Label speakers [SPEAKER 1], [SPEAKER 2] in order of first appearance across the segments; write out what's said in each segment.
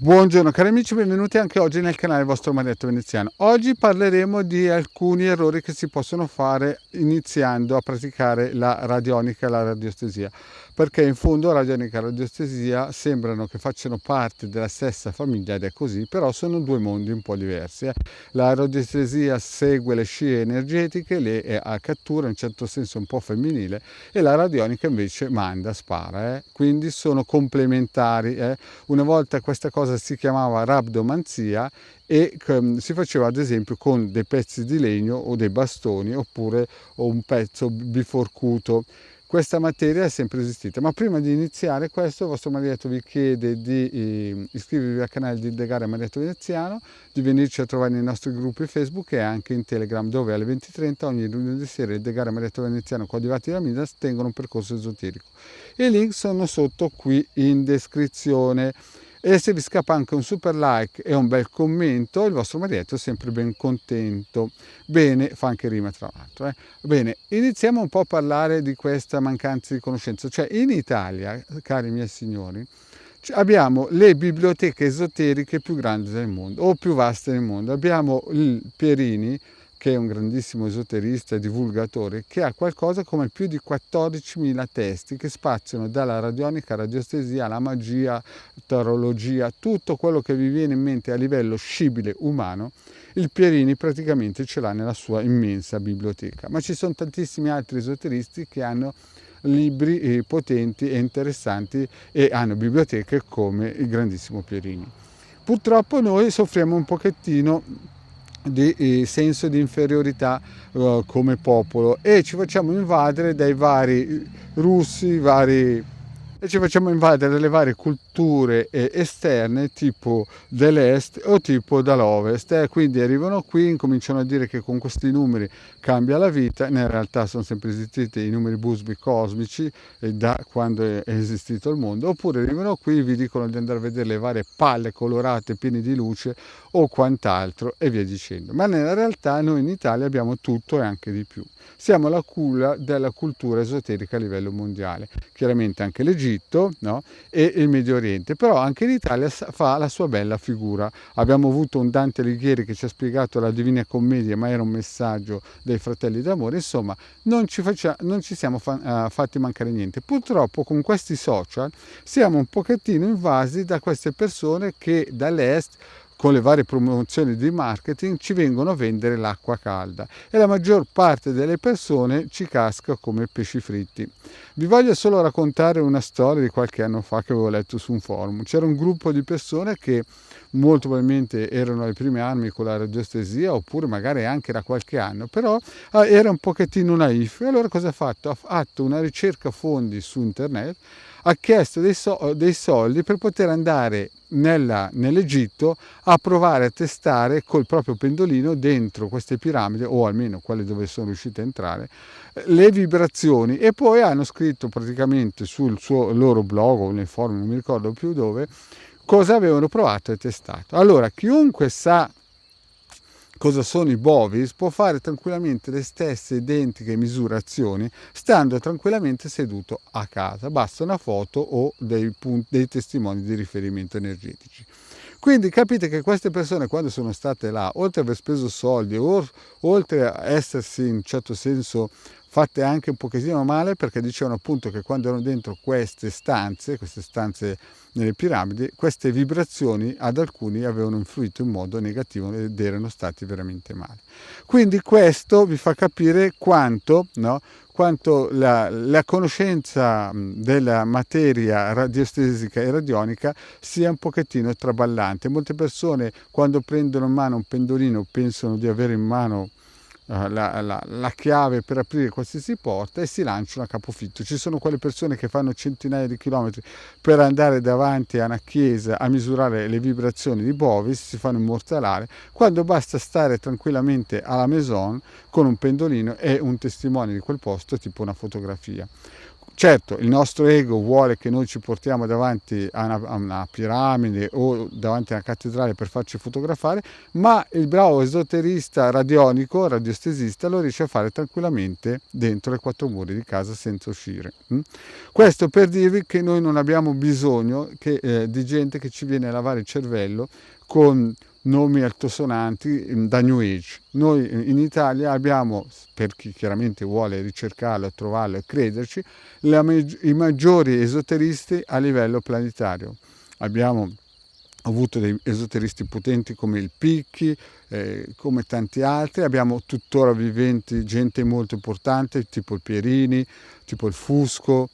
[SPEAKER 1] Buongiorno cari amici, benvenuti anche oggi nel canale vostro Marietto Veneziano. Oggi parleremo di alcuni errori che si possono fare iniziando a praticare la radionica e la radiostesia, perché in fondo radionica e radiostesia sembrano che facciano parte della stessa famiglia ed è così, però sono due mondi un po' diversi. La radiostesia segue le scie energetiche, le cattura in un certo senso un po' femminile, e la radionica invece manda, spara, quindi sono complementari. Una volta questa cosa si chiamava rabdomanzia e si faceva ad esempio con dei pezzi di legno o dei bastoni oppure un pezzo biforcuto. Questa materia è sempre esistita, ma prima di iniziare questo, il vostro Marietto vi chiede di iscrivervi al canale di Indagare Marietto Veneziano, di venirci a trovare nei nostri gruppi Facebook e anche in Telegram, dove alle 20:30 ogni lunedì sera il Indagare Marietto Veneziano coadiuvati da Midas tengono un percorso esoterico. I link sono sotto qui in descrizione. E se vi scappa anche un super like e un bel commento, il vostro Marietto è sempre ben contento. Bene, fa anche rima tra l'altro. Bene, iniziamo un po' a parlare di questa mancanza di conoscenza. Cioè, in Italia, cari miei signori, abbiamo le biblioteche esoteriche più grandi del mondo, o più vaste del mondo. Abbiamo il Pierini, che è un grandissimo esoterista e divulgatore, che ha qualcosa come più di 14.000 testi che spaziano dalla radionica, radiostesia, alla magia, tarologia, tutto quello che vi viene in mente a livello scibile umano. Il Pierini praticamente ce l'ha nella sua immensa biblioteca, ma ci sono tantissimi altri esoteristi che hanno libri potenti e interessanti e hanno biblioteche come il grandissimo Pierini. Purtroppo noi soffriamo un pochettino di senso di inferiorità come popolo e ci facciamo invadere dai vari russi, e ci facciamo invadere le varie culture esterne tipo dell'est o tipo dall'ovest, quindi arrivano qui, incominciano a dire che con questi numeri cambia la vita. In realtà sono sempre esistiti i numeri busbi cosmici da quando è esistito il mondo, oppure arrivano qui e vi dicono di andare a vedere le varie palle colorate piene di luce o quant'altro e via dicendo. Ma nella realtà noi in Italia abbiamo tutto e anche di più. Siamo la culla della cultura esoterica a livello mondiale. Chiaramente anche l'Egitto, no? E il Medio Oriente, però anche l'Italia fa la sua bella figura. Abbiamo avuto un Dante Alighieri che ci ha spiegato la Divina Commedia, ma era un messaggio dei fratelli d'amore. Insomma, non ci siamo fatti mancare niente. Purtroppo con questi social siamo un pochettino invasi da queste persone che dall'est, con le varie promozioni di marketing, ci vengono a vendere l'acqua calda e la maggior parte delle persone ci casca come pesci fritti. Vi voglio solo raccontare una storia di qualche anno fa che avevo letto su un forum. C'era un gruppo di persone che molto probabilmente erano alle prime armi con la radiostesia oppure magari anche da qualche anno, però era un pochettino naif. E allora cosa ha fatto? Ha fatto una ricerca a fondi su internet, ha chiesto dei soldi per poter andare nell'Egitto a provare a testare col proprio pendolino dentro queste piramidi, o almeno quelle dove sono riusciti a entrare, le vibrazioni, e poi hanno scritto praticamente sul loro blog o nel forum, non mi ricordo più dove, cosa avevano provato e testato. Allora, chiunque sa cosa sono i bovis può fare tranquillamente le stesse identiche misurazioni stando tranquillamente seduto a casa. Basta una foto o dei testimoni di riferimento energetici. Quindi capite che queste persone, quando sono state là, oltre ad aver speso soldi, oltre a essersi in un certo senso fatte anche un pochettino male, perché dicevano appunto che quando erano dentro queste stanze nelle piramidi, queste vibrazioni ad alcuni avevano influito in modo negativo ed erano stati veramente male. Quindi questo vi fa capire quanto la conoscenza della materia radiostesica e radionica sia un pochettino traballante. Molte persone quando prendono in mano un pendolino pensano di avere in mano la chiave per aprire qualsiasi porta e si lanciano a capofitto. Ci sono quelle persone che fanno centinaia di chilometri per andare davanti a una chiesa a misurare le vibrazioni di bovis, si fanno immortalare, quando basta stare tranquillamente alla maison con un pendolino e un testimone di quel posto, tipo una fotografia. Certo, il nostro ego vuole che noi ci portiamo davanti a una piramide o davanti a una cattedrale per farci fotografare, ma il bravo esoterista radionico, radiostesista, lo riesce a fare tranquillamente dentro le quattro mura di casa senza uscire. Questo per dirvi che noi non abbiamo bisogno di gente che ci viene a lavare il cervello con nomi altosonanti da New Age. Noi in Italia abbiamo, per chi chiaramente vuole ricercarlo, trovarlo e crederci, i maggiori esoteristi a livello planetario. Abbiamo avuto dei esoteristi potenti come il Picchi, come tanti altri, abbiamo tuttora viventi gente molto importante tipo il Pierini, tipo il Fusco,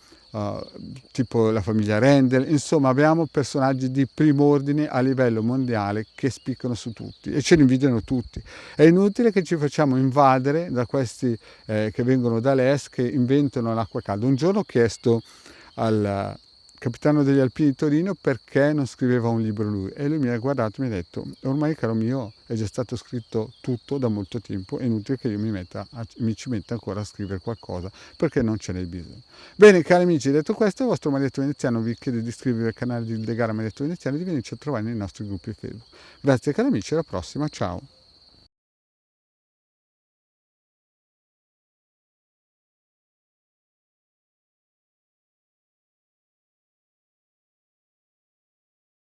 [SPEAKER 1] tipo la famiglia Rendel, insomma abbiamo personaggi di prim'ordine a livello mondiale che spiccano su tutti e ce li invidiano tutti. È inutile che ci facciamo invadere da questi che vengono dall'est, che inventano l'acqua calda. Un giorno ho chiesto al capitano degli Alpini di Torino perché non scriveva un libro lui e lui mi ha guardato e mi ha detto: ormai caro mio è già stato scritto tutto da molto tempo, è inutile che io mi ci metta ancora a scrivere qualcosa perché non ce n'è bisogno. Bene cari amici, detto questo, il vostro Maledetto Veneziano vi chiede di iscrivervi al canale di Ildegara Maledetto Veneziano e di venirci a trovare nei nostri gruppi Facebook. Grazie cari amici, alla prossima, ciao!